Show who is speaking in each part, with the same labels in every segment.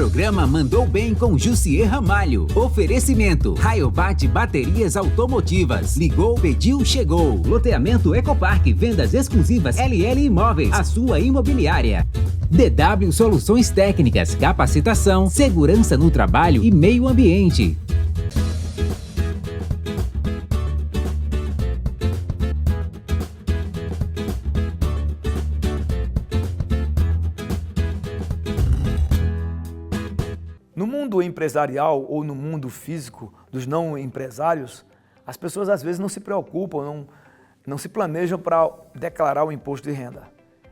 Speaker 1: Programa Mandou Bem com Jussier Ramalho. Oferecimento: Rayobat Baterias Automotivas. Ligou, pediu, chegou. Loteamento Ecoparque. Vendas exclusivas LL Imóveis. A sua imobiliária. DW Soluções Técnicas. Capacitação, segurança no trabalho e meio ambiente.
Speaker 2: No mundo empresarial ou no mundo físico dos não empresários, as pessoas às vezes não se preocupam, não se planejam para declarar o imposto de renda.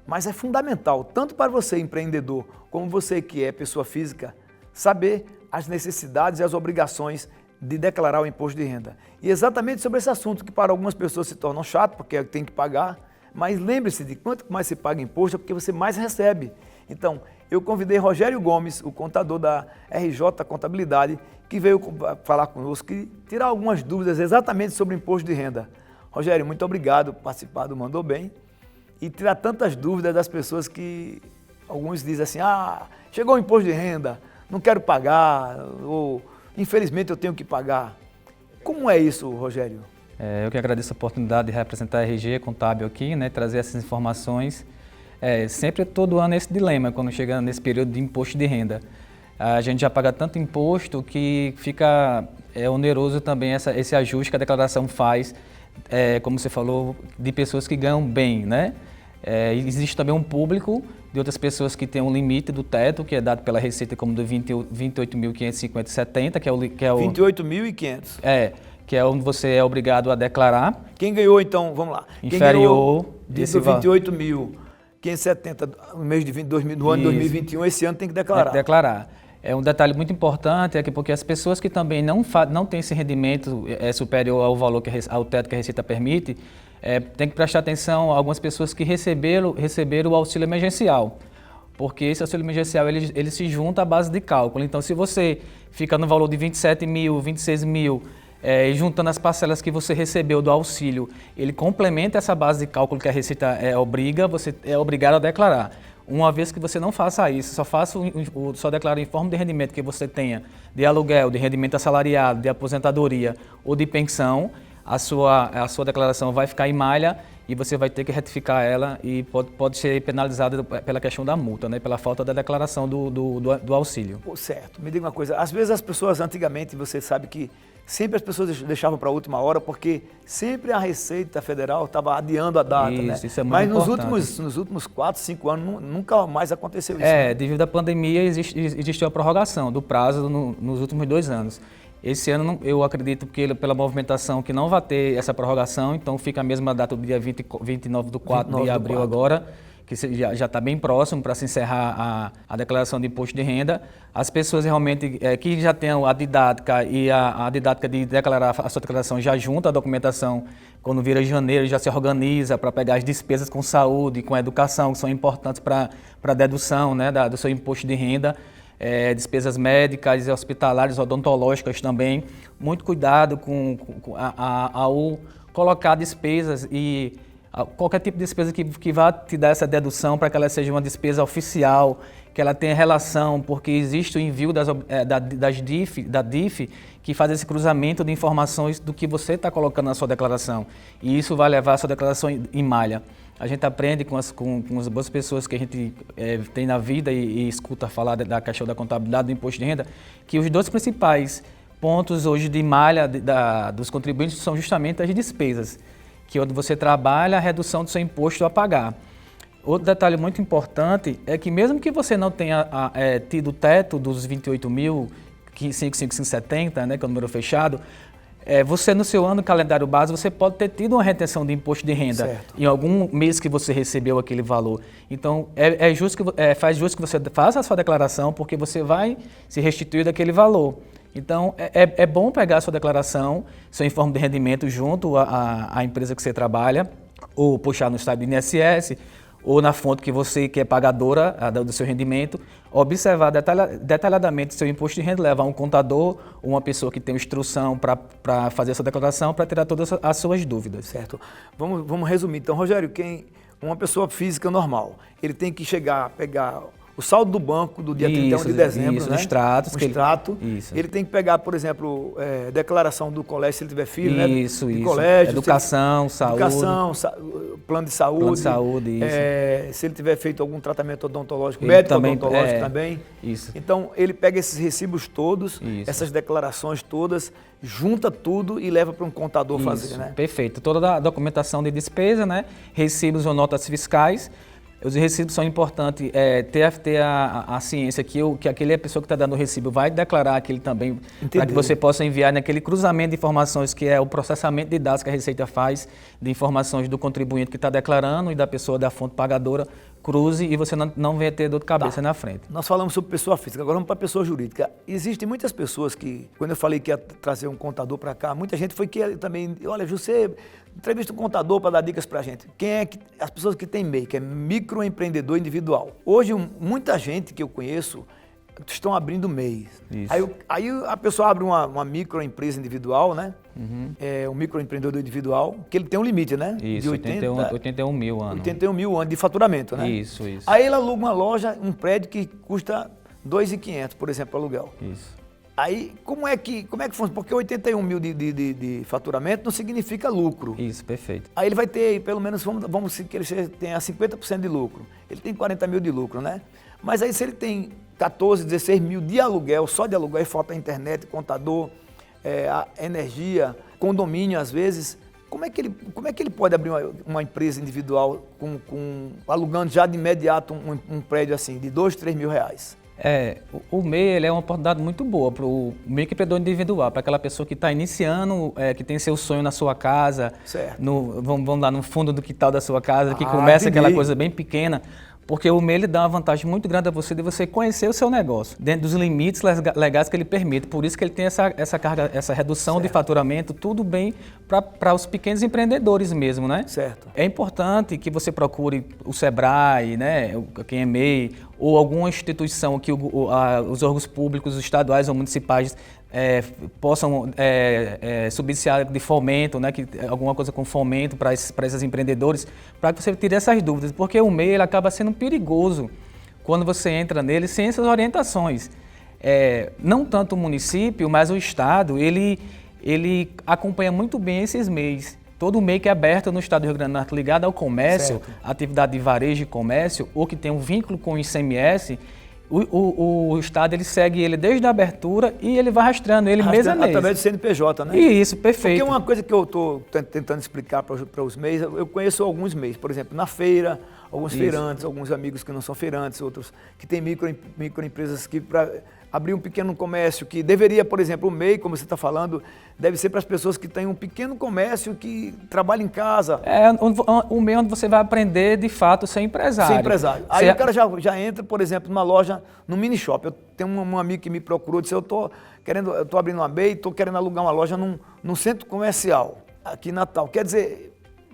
Speaker 2: Mas é fundamental, tanto para você empreendedor, como você que é pessoa física, saber as necessidades e as obrigações de declarar o imposto de renda. E exatamente sobre esse assunto que para algumas pessoas se torna chato, porque tem que pagar, mas lembre-se de quanto mais se paga imposto é porque você mais recebe. Então, eu convidei Rogério Gomes, o contador da RJ Contabilidade, que veio falar conosco e tirar algumas dúvidas exatamente sobre o imposto de renda. Rogério, muito obrigado por participar do Mandou Bem e tirar tantas dúvidas das pessoas que alguns dizem assim, chegou o imposto de renda, não quero pagar, ou infelizmente eu tenho que pagar. Como é isso, Rogério?
Speaker 3: Eu que agradeço a oportunidade de representar a RG Contábil aqui, trazer essas informações. Sempre, todo ano, esse dilema, quando chega nesse período de imposto de renda. A gente já paga tanto imposto que fica oneroso também esse ajuste que a declaração faz, como você falou, de pessoas que ganham bem, existe também um público de outras pessoas que têm um limite do teto, que é dado pela Receita como do 28.550,70, que é o
Speaker 2: 28.500.
Speaker 3: Que é onde você é obrigado a declarar.
Speaker 2: Quem ganhou, então, vamos lá.
Speaker 3: Inferior
Speaker 2: desse 28.570 no mês de no ano de 2021, esse ano tem que declarar.
Speaker 3: Tem que declarar. É um detalhe muito importante, porque as pessoas que também não têm esse rendimento superior ao valor, ao teto que a Receita permite, tem que prestar atenção a algumas pessoas que receberam o auxílio emergencial. Porque esse auxílio emergencial ele se junta à base de cálculo. Então, se você fica no valor de 27 mil, 26 mil, juntando as parcelas que você recebeu do auxílio, ele complementa essa base de cálculo que a Receita obriga, você é obrigado a declarar. Uma vez que você não faça isso, só declara em forma de rendimento que você tenha de aluguel, de rendimento assalariado, de aposentadoria ou de pensão, a sua declaração vai ficar em malha e você vai ter que retificar ela e pode ser penalizado pela questão da multa, pela falta da declaração do auxílio.
Speaker 2: Certo. Me diga uma coisa, às vezes as pessoas antigamente, você sabe que sempre as pessoas deixavam para a última hora porque sempre a Receita Federal estava adiando a data,
Speaker 3: Isso é muito importante.
Speaker 2: Mas nos últimos 4, 5 anos nunca mais aconteceu isso.
Speaker 3: Devido à pandemia existiu a prorrogação do prazo nos últimos 2 anos. Esse ano eu acredito que pela movimentação que não vai ter essa prorrogação, então fica a mesma data do dia 29 de abril agora, que já está bem próximo para se encerrar a declaração de imposto de renda. As pessoas realmente que já têm a didática e a didática de declarar a sua declaração já junta a documentação, quando vira janeiro já se organiza para pegar as despesas com saúde, com educação, que são importantes para a dedução do seu imposto de renda. Despesas médicas, hospitalares, odontológicas também. Muito cuidado ao colocar despesas e qualquer tipo de despesa que vá te dar essa dedução para que ela seja uma despesa oficial, que ela tenha relação, porque existe o envio da DIF, que faz esse cruzamento de informações do que você está colocando na sua declaração. E isso vai levar a sua declaração em malha. A gente aprende com as boas pessoas que a gente tem na vida e escuta falar da questão da contabilidade do imposto de renda, que os 2 principais pontos hoje de malha dos contribuintes são justamente as despesas, que é onde você trabalha a redução do seu imposto a pagar. Outro detalhe muito importante é que mesmo que você não tenha tido o teto dos 28.550,70, que é o número fechado, você no seu ano calendário base, você pode ter tido uma retenção de imposto de renda em algum mês que você recebeu aquele valor. Então, faz justo que você faça a sua declaração, porque você vai se restituir daquele valor. Então, é bom pegar a sua declaração, seu informe de rendimento junto à empresa que você trabalha, ou puxar no estado do INSS, ou na fonte que você que é pagadora do seu rendimento, observar detalhadamente o seu imposto de renda, levar um contador ou uma pessoa que tem instrução para fazer essa declaração, para tirar todas as suas dúvidas.
Speaker 2: Certo. Vamos resumir. Então, Rogério, uma pessoa física normal, ele tem que chegar, pegar o saldo do banco do dia 31 de dezembro,
Speaker 3: isso,
Speaker 2: né?
Speaker 3: Os extratos.
Speaker 2: O extrato.
Speaker 3: Isso.
Speaker 2: Ele tem que pegar, por exemplo, declaração do colégio, se ele tiver filho,
Speaker 3: Isso,
Speaker 2: né? De
Speaker 3: isso.
Speaker 2: colégio.
Speaker 3: Educação, saúde.
Speaker 2: Educação, plano de saúde.
Speaker 3: Plano de saúde, isso.
Speaker 2: Se ele tiver feito algum tratamento odontológico,
Speaker 3: Ele
Speaker 2: médico
Speaker 3: também,
Speaker 2: odontológico também.
Speaker 3: Isso.
Speaker 2: Então, ele pega esses recibos todos,
Speaker 3: Isso.
Speaker 2: essas declarações todas, junta tudo e leva para um contador fazer,
Speaker 3: Isso,
Speaker 2: né?
Speaker 3: Perfeito. Toda a documentação de despesa, né? Recibos ou notas fiscais. Os recibos são importantes, ter a ciência que aquele pessoa que está dando o recibo vai declarar aquele também, para que você possa enviar naquele cruzamento de informações que é o processamento de dados que a Receita faz, de informações do contribuinte que está declarando e da pessoa da fonte pagadora, cruze e você não venha ter dor de cabeça na frente.
Speaker 2: Nós falamos sobre pessoa física, agora vamos para pessoa jurídica. Existem muitas pessoas que, quando eu falei que ia trazer um contador para cá, muita gente foi que também, olha, José, entrevista um contador para dar dicas para a gente. Quem é que, as pessoas que têm MEI, que é microempreendedor individual. Hoje, muita gente que eu conheço estão abrindo MEI. Aí a pessoa abre uma microempresa individual, né? Um microempreendedor individual, que ele tem um limite, né?
Speaker 3: Isso,
Speaker 2: de
Speaker 3: 81 mil anos.
Speaker 2: 81 mil anos de faturamento, né?
Speaker 3: Isso.
Speaker 2: Aí ele aluga uma loja, um prédio que custa 2.500, por exemplo, aluguel.
Speaker 3: Isso.
Speaker 2: Aí, como é que funciona? Porque 81 mil de faturamento não significa lucro.
Speaker 3: Isso, perfeito.
Speaker 2: Aí ele vai ter, pelo menos, vamos que ele tenha 50% de lucro. Ele tem 40 mil de lucro, né? Mas aí se ele tem 14, 16 mil de aluguel, só de aluguel, e falta a internet, contador, a energia, condomínio às vezes, como é que ele pode abrir uma empresa individual alugando já de imediato um prédio assim, de 2, 3 mil reais?
Speaker 3: O MEI ele é uma oportunidade muito boa para o microempreendedor individual, para aquela pessoa que está iniciando, que tem seu sonho na sua casa, vamos lá no fundo do quintal da sua casa, que começa aquela coisa bem pequena, porque o MEI ele dá uma vantagem muito grande a você de você conhecer o seu negócio, dentro dos limites legais que ele permite. Por isso que ele tem essa carga, essa redução de faturamento, tudo bem para os pequenos empreendedores mesmo, né?
Speaker 2: Certo.
Speaker 3: É importante que você procure o Sebrae, né, quem é MEI, ou alguma instituição que os órgãos públicos, estaduais ou municipais possam subsidiar de fomento, né, alguma coisa com fomento para esses empreendedores, para que você tire essas dúvidas, porque o MEI ele acaba sendo perigoso quando você entra nele sem essas orientações. Não tanto o município, mas o Estado, ele acompanha muito bem esses MEIs. Todo MEI que é aberto no Estado do Rio Grande do Norte ligado ao comércio, atividade de varejo e comércio, ou que tem um vínculo com o ICMS, o Estado ele segue ele desde a abertura e ele vai rastreando ele mês a mês.
Speaker 2: Através do CNPJ, né?
Speaker 3: Isso, perfeito.
Speaker 2: Porque uma coisa que eu estou tentando explicar para os MEIs, eu conheço alguns MEIs, por exemplo, na feira, alguns feirantes, alguns amigos que não são feirantes, outros que têm microempresas que para abrir um pequeno comércio que deveria, por exemplo, o MEI, como você está falando, deve ser para as pessoas que têm um pequeno comércio que trabalham em casa.
Speaker 3: O MEI onde você vai aprender, de fato, a ser empresário.
Speaker 2: Ser empresário. Aí o cara já entra, por exemplo, numa loja, num mini shop. Eu tenho um amigo que me procurou, disse, eu estou abrindo uma MEI, estou querendo alugar uma loja num centro comercial, aqui em Natal. Quer dizer,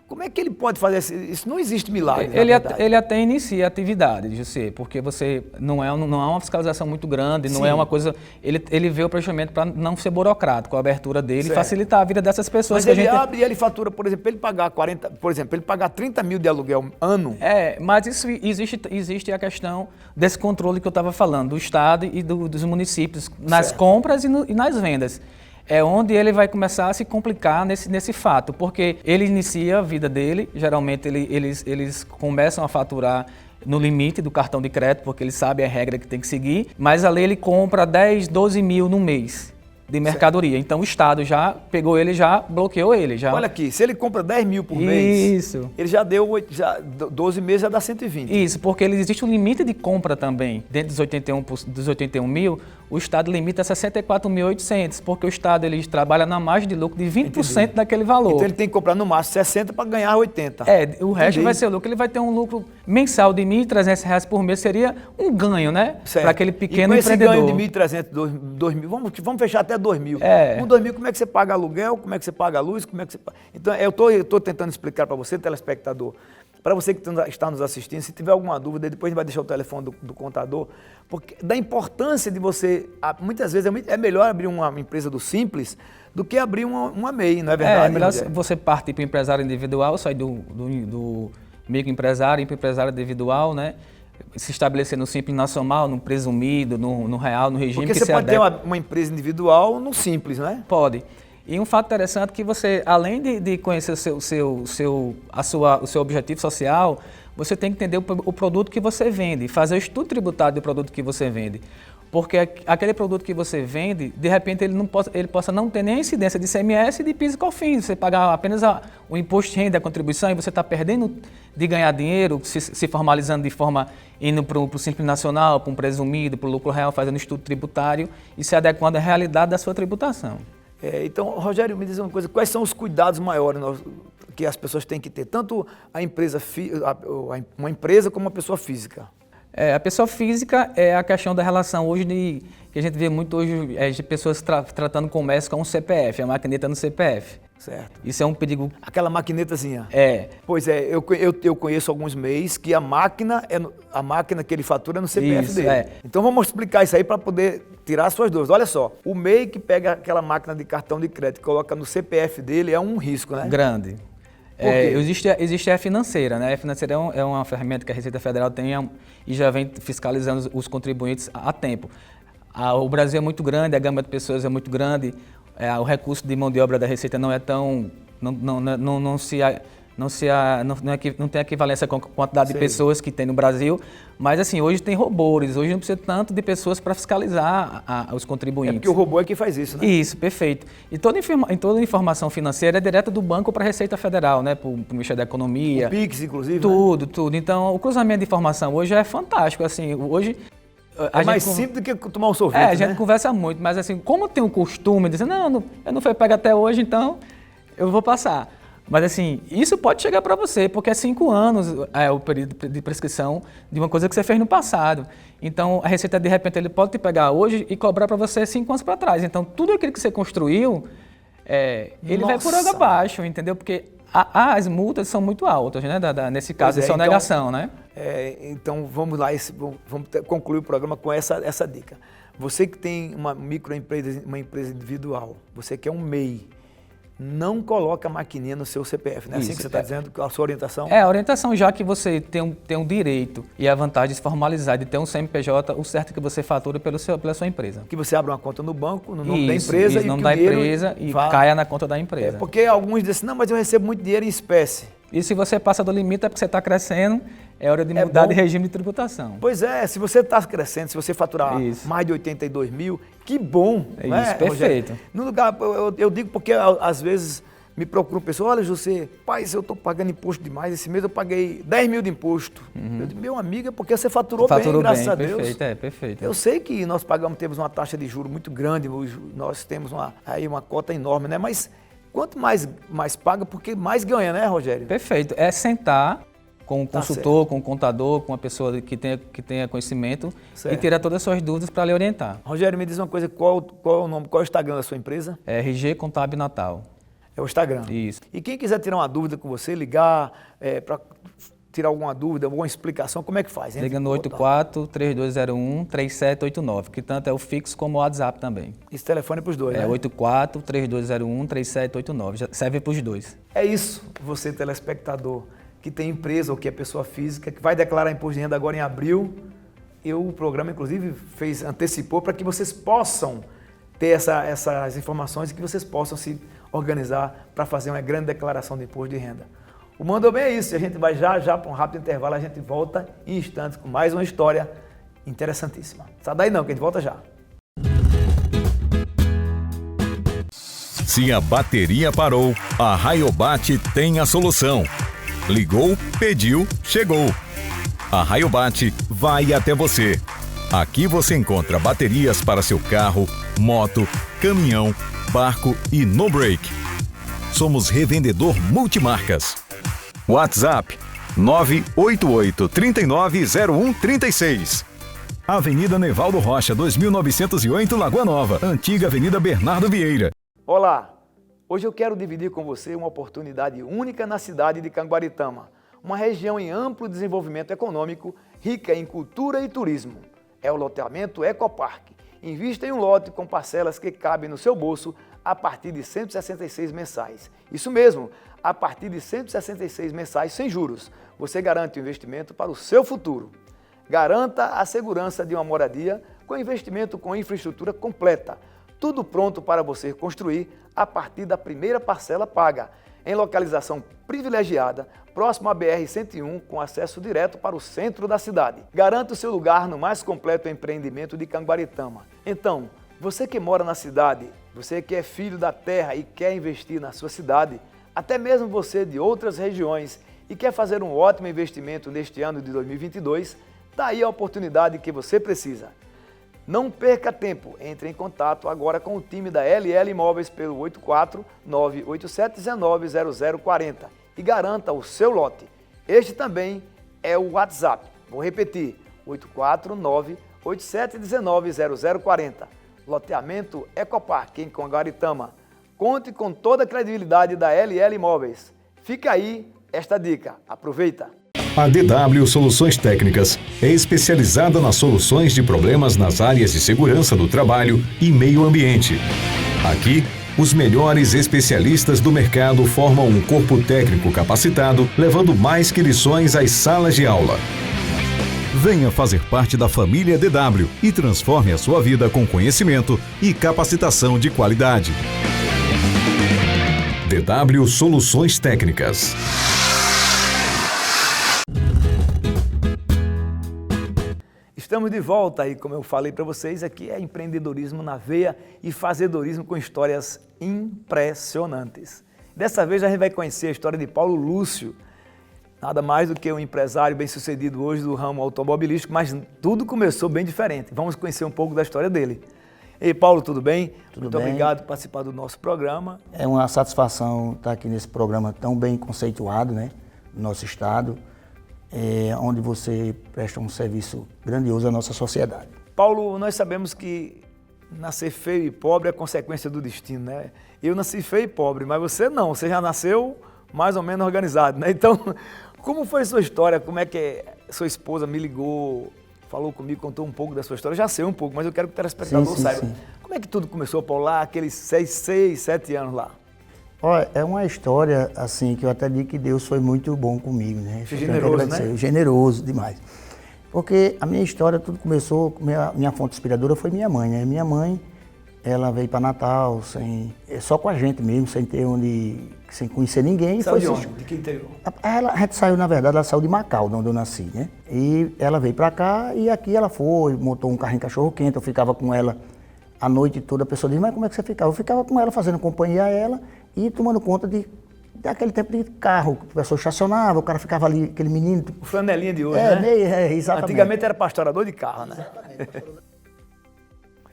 Speaker 2: como é que ele pode fazer isso? Não existe milagre,
Speaker 3: ele até inicia a atividade, José, porque você não é uma fiscalização muito grande, não é uma coisa... Ele vê o procedimento para não ser burocrático, a abertura dele e facilitar a vida dessas pessoas.
Speaker 2: Mas ele abre e ele fatura, por exemplo, ele pagar 30 mil de aluguel ano.
Speaker 3: Mas isso existe a questão desse controle que eu estava falando, do Estado e dos municípios, nas compras e nas vendas. É onde ele vai começar a se complicar nesse fato, porque ele inicia a vida dele, geralmente eles começam a faturar no limite do cartão de crédito, porque eles sabem a regra que tem que seguir, mas ali ele compra 10, 12 mil no mês de mercadoria. Então o Estado já pegou ele, já bloqueou ele.
Speaker 2: Olha aqui, se ele compra 10 mil por mês, ele já deu 12 meses, já dá 120.
Speaker 3: Isso, porque existe um limite de compra também. Dentro dos 81 mil, o Estado limita a 64.800, porque o Estado ele trabalha na margem de lucro de 20% daquele valor.
Speaker 2: Então ele tem que comprar no máximo 60 para ganhar 80.
Speaker 3: O resto vai ser lucro. Ele vai ter um lucro mensal de R$ 1.300 por mês, seria um ganho, né? Para aquele pequeno empreendedor.
Speaker 2: E com esse ganho de 1.300, 2.000, vamos fechar até 2.000. Com 2.000, como é que você paga aluguel? Como é que você paga a luz? Como é que você paga? Então, eu estou tentando explicar para você, telespectador, para você que está nos assistindo, se tiver alguma dúvida, depois a gente vai deixar o telefone do contador, porque da importância de você, muitas vezes é melhor abrir uma empresa do Simples do que abrir uma MEI, não é verdade?
Speaker 3: É melhor você partir para o empresário individual, sair do microempresário para o empresário individual, né? se estabelecer no Simples Nacional, no Presumido, no Real, no regime
Speaker 2: Porque
Speaker 3: que
Speaker 2: você
Speaker 3: se
Speaker 2: pode ter
Speaker 3: adequa.
Speaker 2: uma empresa individual no Simples, né?
Speaker 3: Pode. E um fato interessante é que você, além de conhecer o seu objetivo social, você tem que entender o produto que você vende, fazer o estudo tributário do produto que você vende. Porque aquele produto que você vende, de repente ele possa não ter nem incidência de ICMS e de PIS e COFINS. Você pagar apenas o imposto de renda, a contribuição, e você está perdendo de ganhar dinheiro, se formalizando de forma, indo para o Simples Nacional, para um presumido, para o lucro real, fazendo estudo tributário e se adequando à realidade da sua tributação.
Speaker 2: Então, Rogério, me diz uma coisa, quais são os cuidados maiores que as pessoas têm que ter, tanto uma empresa como uma pessoa física?
Speaker 3: A pessoa física é a questão da relação hoje que a gente vê muito hoje de pessoas tratando o comércio com o CPF, a maquineta no CPF.
Speaker 2: Certo.
Speaker 3: Isso é um perigo.
Speaker 2: Aquela maquinetazinha.
Speaker 3: É.
Speaker 2: Pois é, eu conheço alguns MEIs que a máquina que ele fatura é no CPF
Speaker 3: Isso,
Speaker 2: dele.
Speaker 3: é.
Speaker 2: Então vamos explicar isso aí para poder tirar suas dúvidas. Olha só, o MEI que pega aquela máquina de cartão de crédito e coloca no CPF dele é um risco, né?
Speaker 3: Grande. Existe a financeira, né? A financeira é uma ferramenta que a Receita Federal tem e já vem fiscalizando os contribuintes há tempo. O Brasil é muito grande, a gama de pessoas é muito grande, o recurso de mão de obra da Receita não é tão... Não tem equivalência com a quantidade de pessoas que tem no Brasil, mas assim, hoje tem robôs, hoje não precisa tanto de pessoas para fiscalizar os contribuintes.
Speaker 2: É porque o robô é que faz isso, né?
Speaker 3: Isso, perfeito. E toda informação financeira é direta do banco para a Receita Federal, né? Para o Ministério da Economia.
Speaker 2: O Pix, inclusive,
Speaker 3: tudo, né? Tudo. Então, o cruzamento de informação hoje é fantástico, assim, hoje...
Speaker 2: É mais simples do que tomar um sorvete,
Speaker 3: a gente conversa muito, mas assim, como tem o costume de dizer, eu não fui pegar até hoje, então eu vou passar. Mas assim, isso pode chegar para você, porque é 5 anos o período de prescrição de uma coisa que você fez no passado. Então, a Receita, de repente, ele pode te pegar hoje e cobrar para você 5 anos para trás. Então, tudo aquilo que você construiu, ele vai por água abaixo, entendeu? Porque as multas são muito altas, né? Nesse caso, de sonegação, né?
Speaker 2: Então, vamos lá, vamos concluir o programa com essa dica. Você que tem uma microempresa, uma empresa individual, você que é um MEI, não coloca a maquininha no seu CPF, né? Assim que você está dizendo, a sua orientação?
Speaker 3: A orientação, já que você tem um direito e a vantagem de se formalizar, de ter um CNPJ, o certo é que você fatura pela sua empresa.
Speaker 2: Que você abra uma conta no banco, no nome da empresa.
Speaker 3: No nome da empresa e caia na conta da empresa.
Speaker 2: Porque alguns dizem assim, não, mas eu recebo muito dinheiro em espécie.
Speaker 3: E se você passa do limite é porque você está crescendo, é hora de mudar de regime de tributação.
Speaker 2: Pois é, se você está crescendo, se você faturar mais de 82 mil, que bom.
Speaker 3: Isso, perfeito.
Speaker 2: Rogério? No lugar, eu digo porque às vezes me procuram pessoas, olha José, pai, eu estou pagando imposto demais, esse mês eu paguei 10 mil de imposto. Eu digo, meu amigo, é porque você faturou bem, graças a Deus.
Speaker 3: Perfeito, perfeito.
Speaker 2: Eu sei que nós temos uma taxa de juros muito grande, nós temos uma cota enorme, né? Mas quanto mais paga, porque mais ganha, né, Rogério?
Speaker 3: Perfeito. É sentar com um consultor, com um contador, com uma pessoa que tenha conhecimento e tirar todas as suas dúvidas para lhe orientar.
Speaker 2: Rogério, me diz uma coisa, qual é o nome, qual é o Instagram da sua empresa?
Speaker 3: É RG Contábil Natal.
Speaker 2: É o Instagram?
Speaker 3: Isso.
Speaker 2: E quem quiser tirar uma dúvida com você, ligar para tirar alguma dúvida, alguma explicação, como é que faz?
Speaker 3: Liga no 84-3201-3789, que tanto é o fixo como o WhatsApp também.
Speaker 2: Esse telefone é para os dois, né?
Speaker 3: 84-3201-3789, serve para os dois.
Speaker 2: É isso, você telespectador que tem empresa ou que é pessoa física, que vai declarar imposto de renda agora em abril. O programa, inclusive, antecipou para que vocês possam ter essas informações e que vocês possam se organizar para fazer uma grande declaração de imposto de renda. O Mandou Bem é isso, a gente vai já para um rápido intervalo, a gente volta em instantes com mais uma história interessantíssima. Sai daí não, que a gente volta já.
Speaker 4: Se a bateria parou, a Rayobat tem a solução. Ligou, pediu, chegou. A Rayobat vai até você. Aqui você encontra baterias para seu carro, moto, caminhão, barco e no break. Somos revendedor multimarcas. WhatsApp 988-390136. Avenida Nevaldo Rocha, 2908, Lagoa Nova. Antiga Avenida Bernardo Vieira.
Speaker 2: Olá! Hoje eu quero dividir com você uma oportunidade única na cidade de Canguaritama, uma região em amplo desenvolvimento econômico, rica em cultura e turismo. É o loteamento Ecopark. Invista em um lote com parcelas que cabem no seu bolso a partir de R$ 166 mensais. Isso mesmo, a partir de R$ 166 mensais sem juros. Você garante o investimento para o seu futuro. Garanta a segurança de uma moradia com investimento com infraestrutura completa. Tudo pronto para você construir a partir da primeira parcela paga, em localização privilegiada, próximo à BR-101, com acesso direto para o centro da cidade. Garanta o seu lugar no mais completo empreendimento de Canguaritama. Então, você que mora na cidade, você que é filho da terra e quer investir na sua cidade, até mesmo você de outras regiões e quer fazer um ótimo investimento neste ano de 2022, está aí a oportunidade que você precisa. Não perca tempo, entre em contato agora com o time da LL Imóveis pelo 84987190040 e garanta o seu lote. Este também é o WhatsApp. Vou repetir, 84987190040. Loteamento Ecopark em Canguaritama. Conte com toda a credibilidade da LL Imóveis. Fica aí esta dica. Aproveita!
Speaker 4: A DW Soluções Técnicas é especializada nas soluções de problemas nas áreas de segurança do trabalho e meio ambiente. Aqui, os melhores especialistas do mercado formam um corpo técnico capacitado, levando mais que lições às salas de aula. Venha fazer parte da família DW e transforme a sua vida com conhecimento e capacitação de qualidade. DW Soluções Técnicas.
Speaker 2: Estamos de volta e, como eu falei para vocês, aqui é empreendedorismo na veia e fazedorismo com histórias impressionantes. Dessa vez a gente vai conhecer a história de Paulo Lúcio, nada mais do que um empresário bem-sucedido hoje do ramo automobilístico, mas tudo começou bem diferente. Vamos conhecer um pouco da história dele. Ei, Paulo, tudo bem? Muito obrigado por participar do nosso programa.
Speaker 5: É uma satisfação estar aqui nesse programa tão bem conceituado, né, no nosso estado, onde você presta um serviço grandioso à nossa sociedade.
Speaker 2: Paulo, nós sabemos que nascer feio e pobre é consequência do destino, né? Eu nasci feio e pobre, mas você não, você já nasceu mais ou menos organizado, né? Então, como foi a sua história? Como é que sua esposa me ligou, falou comigo, contou um pouco da sua história? Eu já sei um pouco, mas eu quero que o telespectador saiba. Sim. Como é que tudo começou, Paulo, lá, aqueles 6, 7 anos lá?
Speaker 5: Olha, é uma história, assim, que eu até digo que Deus foi muito bom comigo, né?
Speaker 2: Generoso, né?
Speaker 5: Generoso demais. Porque a minha história, tudo começou, minha fonte inspiradora foi minha mãe, né? Minha mãe, ela veio para Natal, só com a gente mesmo, sem conhecer ninguém.
Speaker 2: Saiu de onde? De que interior?
Speaker 5: A gente saiu, na verdade, ela saiu de Macau, de onde eu nasci, né? E ela veio para cá e aqui ela foi, montou um carrinho cachorro-quente, eu ficava com ela a noite toda. A pessoa diz, mas como é que você ficava? Eu ficava com ela, fazendo companhia a ela e tomando conta daquele tempo de carro, que a pessoa estacionava, o cara ficava ali, aquele menino...
Speaker 2: O flanelinha de hoje, né?
Speaker 5: Exatamente.
Speaker 2: Antigamente era pastorador de carro, né? Exatamente.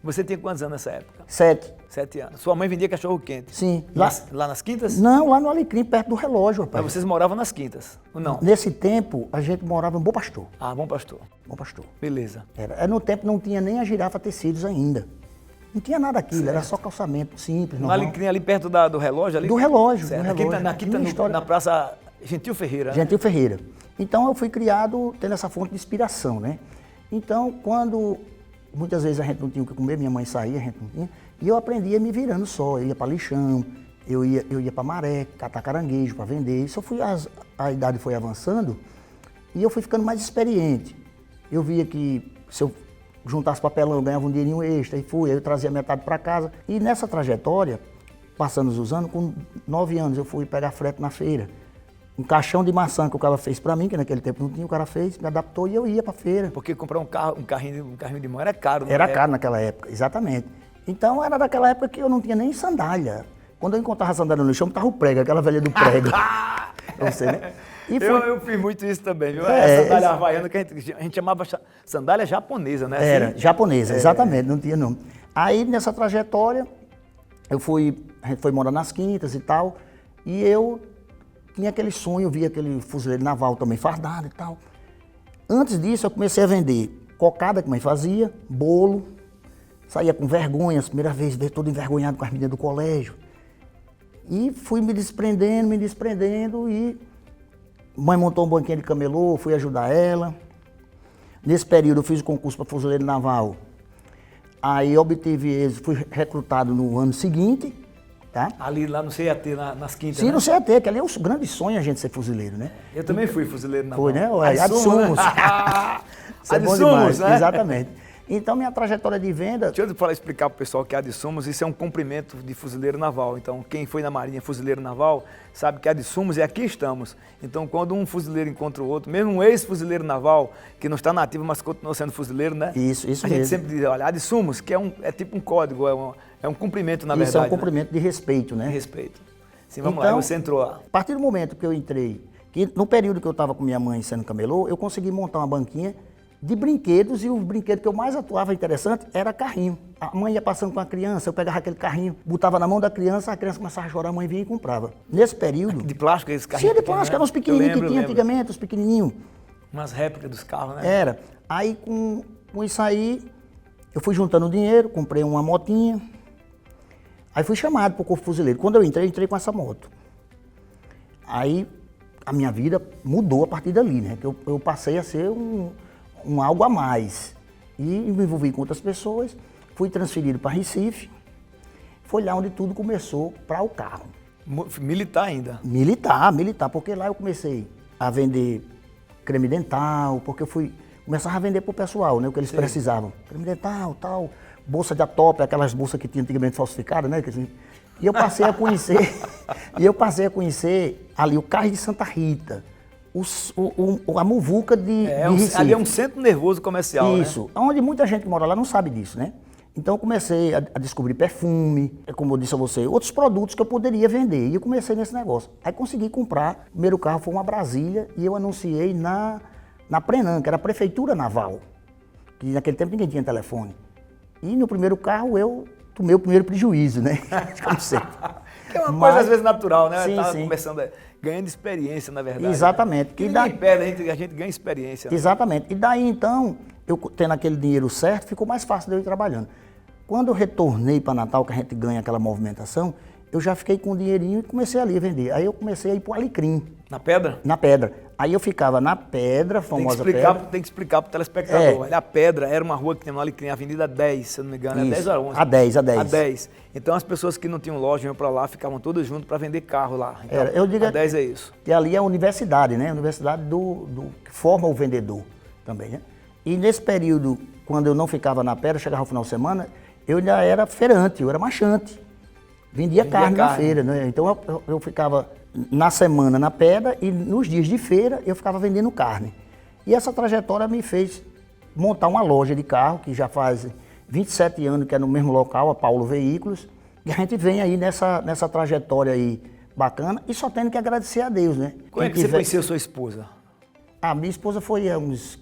Speaker 2: Você tinha quantos anos nessa época?
Speaker 5: 7.
Speaker 2: 7 anos. Sua mãe vendia cachorro-quente?
Speaker 5: Sim.
Speaker 2: Lá nas quintas?
Speaker 5: Não, lá no Alecrim, perto do relógio, rapaz.
Speaker 2: Mas vocês moravam nas quintas, ou não?
Speaker 5: Nesse tempo, a gente morava em Bom Pastor.
Speaker 2: Ah, Bom Pastor.
Speaker 5: Bom Pastor.
Speaker 2: Beleza.
Speaker 5: No tempo não tinha nem a Girafa Tecidos ainda. Não tinha nada aquilo, era só calçamento simples.
Speaker 2: No Alecrim, ali perto do relógio? Ali?
Speaker 5: Do relógio.
Speaker 2: Na Praça Gentil Ferreira. Né?
Speaker 5: Gentil Ferreira. Então eu fui criado tendo essa fonte de inspiração, né? Então, quando muitas vezes a gente não tinha o que comer, minha mãe saía, a gente não tinha, e eu aprendia me virando só. Eu ia para lixão, eu ia para maré, catar caranguejo para vender. Isso a idade foi avançando e eu fui ficando mais experiente. Eu via que se eu juntasse papelão, eu ganhava um dinheirinho extra, aí eu trazia metade para casa. E nessa trajetória, passando os anos, com 9 anos eu fui pegar frete na feira. Um caixão de maçã que o cara fez para mim, que naquele tempo não tinha, o cara fez, me adaptou e eu ia para feira.
Speaker 2: Porque comprar um carrinho de mão era caro, né?
Speaker 5: Era caro naquela época, exatamente. Então era daquela época que eu não tinha nem sandália. Quando eu encontrava sandália no chão, eu tava o prego, aquela velha do prego. Você, né?
Speaker 2: Eu fiz muito isso também, viu? Sandália havaiana, que a gente chamava sandália japonesa, né?
Speaker 5: Era, assim? Japonesa, exatamente, não tinha não. Aí nessa trajetória, a gente foi morar nas quintas e tal, e eu tinha aquele sonho, eu via aquele fuzileiro naval também fardado e tal. Antes disso, eu comecei a vender cocada que a mãe fazia, bolo, saía com vergonha, a primeira vez, veio todo envergonhado com as meninas do colégio. E fui me desprendendo e mãe montou um banquinho de camelô, fui ajudar ela. Nesse período eu fiz o concurso para fuzileiro naval. Aí obtive êxito, fui recrutado no ano seguinte, tá?
Speaker 2: Ali lá no CAT, nas quintas,
Speaker 5: Sim,
Speaker 2: né?
Speaker 5: no CAT, que ali é um grande sonho a gente ser fuzileiro, né?
Speaker 2: Eu também fui fuzileiro naval.
Speaker 5: Foi, né? Adsumo, né? Isso é bom
Speaker 2: Adsumos,
Speaker 5: demais,
Speaker 2: né?
Speaker 5: exatamente. Então, minha trajetória de venda...
Speaker 2: Deixa eu explicar para o pessoal que Adsumos, isso é um cumprimento de fuzileiro naval. Então, quem foi na Marinha fuzileiro naval, sabe que Adsumos é aqui estamos. Então, quando um fuzileiro encontra o outro, mesmo um ex-fuzileiro naval, que não está nativo, mas continua sendo fuzileiro, né?
Speaker 5: Isso
Speaker 2: A gente
Speaker 5: mesmo.
Speaker 2: sempre diz, olha, Adsumos, que é tipo um código, é um cumprimento, na verdade.
Speaker 5: Isso é um cumprimento de respeito, né?
Speaker 2: De respeito. Sim, vamos
Speaker 5: Então,
Speaker 2: lá, você entrou lá.
Speaker 5: A partir do momento que eu entrei, que no período que eu estava com minha mãe sendo camelô, eu consegui montar uma banquinha de brinquedos, e o brinquedo que eu mais atuava interessante era carrinho. A mãe ia passando com a criança, eu pegava aquele carrinho, botava na mão da criança, a criança começava a chorar, a mãe vinha e comprava. Nesse período...
Speaker 2: De plástico, esses carrinhos?
Speaker 5: Sim, de plástico, eram os pequenininhos que tinha antigamente, os pequenininhos.
Speaker 2: Umas réplicas dos carros, né?
Speaker 5: Era. Aí com isso aí, eu fui juntando dinheiro, comprei uma motinha, aí fui chamado para o Corpo Fuzileiro. Quando eu entrei com essa moto. Aí a minha vida mudou a partir dali, né? Que eu passei a ser um algo a mais. E me envolvi com outras pessoas, fui transferido para Recife, foi lá onde tudo começou para o carro.
Speaker 2: Militar ainda?
Speaker 5: Militar, porque lá eu comecei a vender creme dental, porque eu começava a vender para o pessoal, né, o que eles precisavam. Creme dental, tal, bolsa de atope, aquelas bolsas que tinham antigamente falsificadas, né? E eu passei a conhecer, ali o Cais de Santa Rita, a muvuca de Recife.
Speaker 2: Ali é um centro nervoso comercial,
Speaker 5: Isso, onde muita gente que mora lá não sabe disso, né? Então eu comecei a descobrir perfume, como eu disse a você, outros produtos que eu poderia vender. E eu comecei nesse negócio. Aí consegui comprar, o primeiro carro foi uma Brasília e eu anunciei na Prenan, que era a Prefeitura Naval, que naquele tempo ninguém tinha telefone. E no primeiro carro eu tomei o primeiro prejuízo, né? Como sempre.
Speaker 2: Que é uma coisa às vezes natural, né?
Speaker 5: Sim,
Speaker 2: Tava
Speaker 5: sim.
Speaker 2: começando, ganhando experiência, na verdade.
Speaker 5: Exatamente.
Speaker 2: Né? Que ninguém perde, a gente ganha experiência. Né?
Speaker 5: Exatamente. E daí então, eu tendo aquele dinheiro certo, ficou mais fácil de eu ir trabalhando. Quando eu retornei para Natal, que a gente ganha aquela movimentação, eu já fiquei com o dinheirinho e comecei ali a vender. Aí eu comecei a ir para o Alecrim.
Speaker 2: Na Pedra?
Speaker 5: Na Pedra. Aí eu ficava na Pedra, a famosa Pedra.
Speaker 2: Tem que explicar para o telespectador. A Pedra era uma rua que tinha no Alecrim, Avenida 10, se eu não me engano.
Speaker 5: Isso.
Speaker 2: É 10 ou 11?
Speaker 5: A 10.
Speaker 2: A 10. Então as pessoas que não tinham loja iam para lá, ficavam todas juntas para vender carro lá. Então,
Speaker 5: eu digo
Speaker 2: a 10 é isso.
Speaker 5: E ali é a universidade, né? A universidade que forma o vendedor também, né? E nesse período, quando eu não ficava na Pedra, chegava no final de semana, eu ainda era feirante, eu era marchante. Vendia carne na feira, né? Então eu ficava na semana na Pedra e nos dias de feira eu ficava vendendo carne. E essa trajetória me fez montar uma loja de carro, que já faz 27 anos que é no mesmo local, a Paulo Veículos. E a gente vem aí nessa trajetória aí bacana e só tendo que agradecer a Deus, né?
Speaker 2: Como é que você conheceu sua esposa?
Speaker 5: A minha esposa foi há uns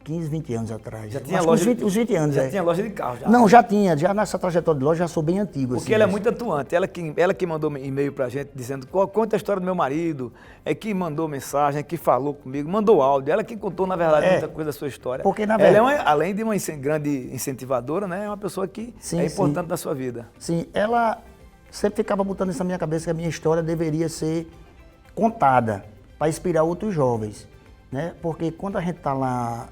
Speaker 5: 15, 20 anos atrás.
Speaker 2: Já tinha loja
Speaker 5: uns 20 anos,
Speaker 2: Já tinha loja de carro, já?
Speaker 5: Não, já tinha. Já nessa trajetória de loja, já sou bem antigo.
Speaker 2: Porque ela é muito atuante. Ela que mandou e-mail pra gente dizendo, conta a história do meu marido, que mandou mensagem, que falou comigo, mandou áudio. Ela que contou, na verdade, muita coisa da sua história.
Speaker 5: Porque, na verdade...
Speaker 2: Ela além de uma grande incentivadora, né? É uma pessoa que é importante na sua vida.
Speaker 5: Sim, ela sempre ficava botando isso na minha cabeça que a minha história deveria ser contada para inspirar outros jovens, né? Porque quando a gente está lá,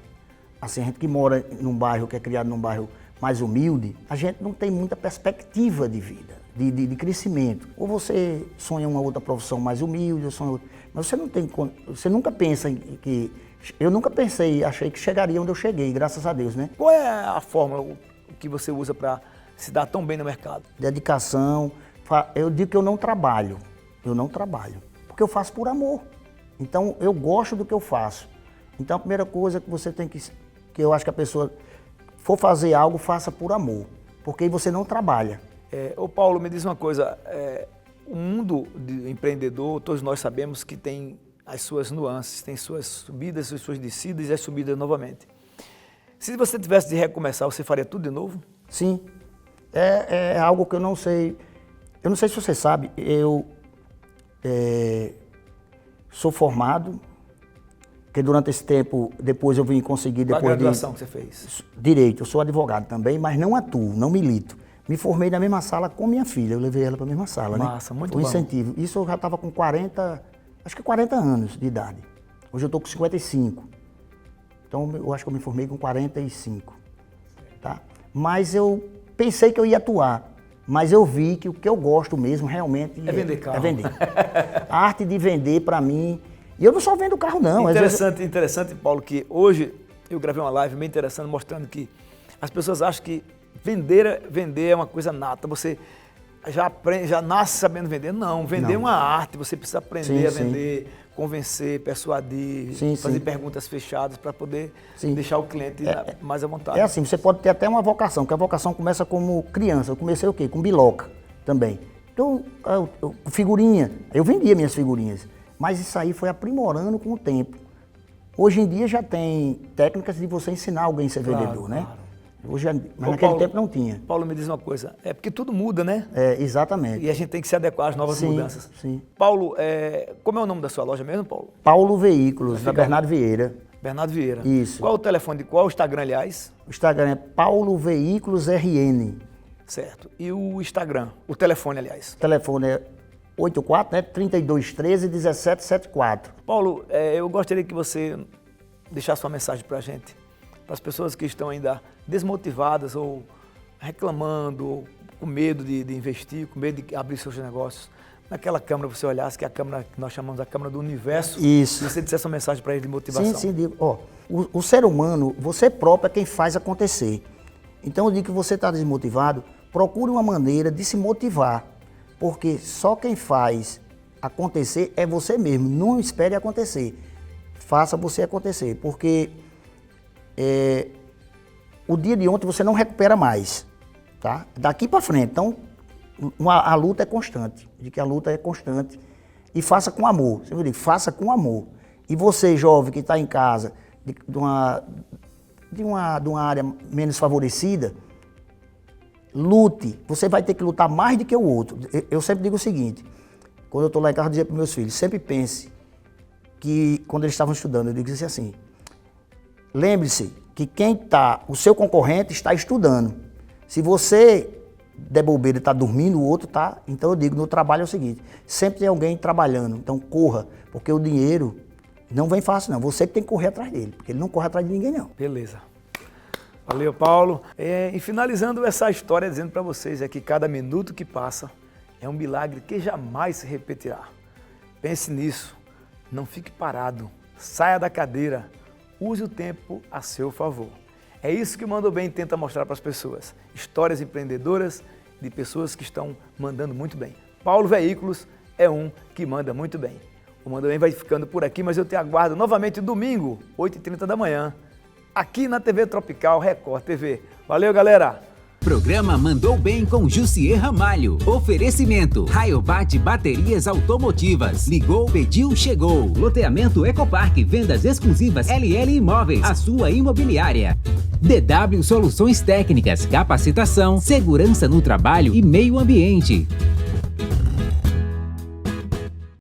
Speaker 5: assim, a gente que mora num bairro, que é criado num bairro mais humilde, a gente não tem muita perspectiva de vida, de crescimento. Ou você sonha uma outra profissão mais humilde, ou sonha outra, mas você nunca pensa que... Eu nunca pensei, achei que chegaria onde eu cheguei, graças a Deus, né?
Speaker 2: Qual é a fórmula que você usa para se dar tão bem no mercado?
Speaker 5: Dedicação. Eu digo que eu não trabalho, porque eu faço por amor. Então, eu gosto do que eu faço. Então, a primeira coisa que você tem que eu acho que a pessoa for fazer algo, faça por amor, porque aí você não trabalha.
Speaker 2: Ô Paulo, me diz uma coisa, o mundo de empreendedor, todos nós sabemos que tem as suas nuances, tem suas subidas, suas descidas e as subidas novamente. Se você tivesse de recomeçar, você faria tudo de novo?
Speaker 5: Sim, é algo que eu não sei se você sabe, eu sou formado, que durante esse tempo, depois eu vim conseguir...
Speaker 2: Qual a graduação que você fez?
Speaker 5: Direito, eu sou advogado também, mas não atuo, não milito. Me formei na mesma sala com minha filha, eu levei ela para a mesma sala,
Speaker 2: Massa,
Speaker 5: né?
Speaker 2: muito
Speaker 5: bom.
Speaker 2: bom.
Speaker 5: Incentivo. Isso eu já estava com 40 anos de idade. Hoje eu estou com 55. Então eu acho que eu me formei com 45, tá? Mas eu pensei que eu ia atuar, mas eu vi que o que eu gosto mesmo realmente
Speaker 2: é vender carro.
Speaker 5: É vender. A arte de vender para mim... E eu não só vendo carro, não.
Speaker 2: Interessante, Paulo, que hoje eu gravei uma live bem interessante mostrando que as pessoas acham que vender é uma coisa nata. Você já aprende, já nasce sabendo vender. Não, vender é uma arte. Você precisa aprender a vender, convencer, persuadir, fazer perguntas fechadas para poder deixar o cliente mais à vontade.
Speaker 5: É assim, você pode ter até uma vocação, porque a vocação começa como criança. Eu comecei o quê? Com biloca também. Então, figurinha, eu vendia minhas figurinhas, mas isso aí foi aprimorando com o tempo. Hoje em dia já tem técnicas de você ensinar alguém a ser vendedor, né? Hoje, mas naquele tempo não tinha.
Speaker 2: Paulo, me diz uma coisa, é porque tudo muda, né?
Speaker 5: Exatamente.
Speaker 2: E a gente tem que se adequar às novas mudanças.
Speaker 5: Sim.
Speaker 2: Paulo, como é o nome da sua loja mesmo, Paulo?
Speaker 5: Paulo Veículos, da Bernardo Vieira.
Speaker 2: Bernardo Vieira.
Speaker 5: Isso.
Speaker 2: Qual é o telefone, qual é o Instagram, aliás?
Speaker 5: O Instagram é Paulo Veículos RN.
Speaker 2: Certo. E o Instagram? O telefone, aliás?
Speaker 5: O telefone é 84, né? 3213-1774.
Speaker 2: Paulo, eu gostaria que você deixasse uma mensagem para a gente, para as pessoas que estão ainda desmotivadas ou reclamando, ou com medo de investir, com medo de abrir seus negócios. Naquela câmera você olhasse, que é a câmera que nós chamamos a câmera do universo.
Speaker 5: Isso.
Speaker 2: E você dissesse uma mensagem para ele de motivação.
Speaker 5: Sim, digo. O ser humano, você próprio é quem faz acontecer. Então eu digo que você está desmotivado, procure uma maneira de se motivar, porque só quem faz acontecer é você mesmo. Não espere acontecer, faça você acontecer, porque o dia de ontem você não recupera mais, tá? Daqui para frente. Então a luta é constante, de que a luta é constante e faça com amor. Sempre digo, faça com amor. E você, jovem que está em casa de uma área menos favorecida, lute. Você vai ter que lutar mais do que o outro. Eu sempre digo o seguinte, quando eu estou lá em casa, eu dizia para meus filhos, sempre pense que, quando eles estavam estudando, eu digo assim, lembre-se que o seu concorrente está estudando. Se você der bobeira e está dormindo, o outro está. Então eu digo, no trabalho é o seguinte, sempre tem alguém trabalhando, então corra, porque o dinheiro não vem fácil não, você que tem que correr atrás dele, porque ele não corre atrás de ninguém não.
Speaker 2: Beleza. Valeu, Paulo. E finalizando essa história, dizendo para vocês que cada minuto que passa é um milagre que jamais se repetirá. Pense nisso, não fique parado, saia da cadeira, use o tempo a seu favor. É isso que o Mandou Bem tenta mostrar para as pessoas. Histórias empreendedoras de pessoas que estão mandando muito bem. Paulo Veículos é um que manda muito bem. O Mandou Bem vai ficando por aqui, mas eu te aguardo novamente domingo, 8h30 da manhã, aqui na TV Tropical Record TV. Valeu, galera!
Speaker 1: Programa Mandou Bem com Jussier Ramalho. Oferecimento Rayobat Baterias Automotivas. Ligou, pediu, chegou. Loteamento Ecopark. Vendas exclusivas LL Imóveis. A sua imobiliária. DW Soluções Técnicas. Capacitação, segurança no trabalho e meio ambiente.